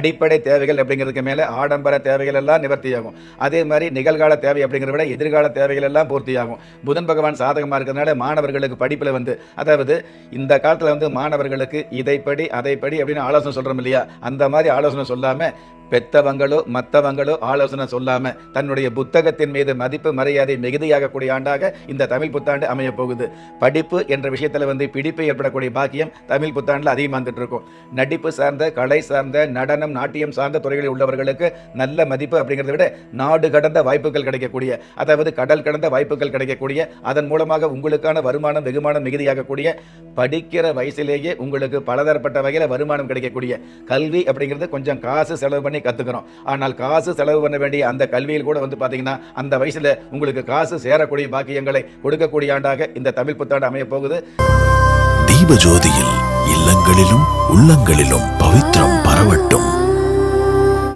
அடிப்படை தேவைகள் அப்படிங்கிறதுக்கு மேலே ஆடம்பர தேவைகள் எல்லாம் நிவர்த்தியாகும். அதே மாதிரி நிகழ்கால தேவை அப்படிங்கிறத விட எதிர்கால தேவைகள் எல்லாம் பூர்த்தியாகும். புதன் பகவான் சாதகமாக இருக்கிறதுனால மாணவர்களுக்கு படிப்பில் அதாவது இந்த காலத்தில் மாணவர்களுக்கு இதைப்படி அதைப்படி அப்படின்னு ஆலோசனை சொல்கிறோம் இல்லையா, அந்த மாதிரி ஆலோசனை சொல்லாமல் பெத்தவங்களோ மற்றவங்களோ ஆலோசனை சொல்லாமல் தன்னுடைய புத்தகத்தின் மீது மதிப்பு மரியாதை மிகுதியாகக்கூடிய ஆண்டாக இந்த தமிழ் புத்தாண்டு அமைய போகுது. படிப்பு என்ற விஷயத்தில் பிடிப்பு ஏற்படக்கூடிய பாக்கியம் தமிழ் புத்தாண்டில் அதிகமாக வந்துட்டு இருக்கும். நடிப்பு சார்ந்த, கலை சார்ந்த, நடனம், நாட்டியம் சார்ந்த துறைகளில் உள்ளவர்களுக்கு நல்ல மதிப்பு அப்படிங்கிறத விட நாடு கடந்த வாய்ப்புகள் கிடைக்கக்கூடிய, அதாவது கடல் கடந்த வாய்ப்புகள் கிடைக்கக்கூடிய, அதன் மூலமாக உங்களுக்கான வருமானம் வெகுமானம் மிகுதியாகக்கூடிய, படிக்கிற வயசிலேயே உங்களுக்கு பலதரப்பட்ட வகையில் வருமானம் கிடைக்கக்கூடிய, கல்வி அப்படிங்கிறது கொஞ்சம் காசு செலவு பண்ணி கத்துக்கிறோம். ஆனால் காசு செலவு பண்ண வேண்டிய அந்த கல்வியில் கூட பாத்தீங்கன்னா அந்த வயசுல உங்களுக்கு காசு சேரக்கூடிய பாக்கியங்களை கொடுக்கக்கூடிய ஆண்டாக இந்த தமிழ் புத்தாண்டு அமைய போகுது. தீபஜோதியில் இல்லங்களிலும் உள்ளங்களிலும் பவித்திரம் பரவட்டும்.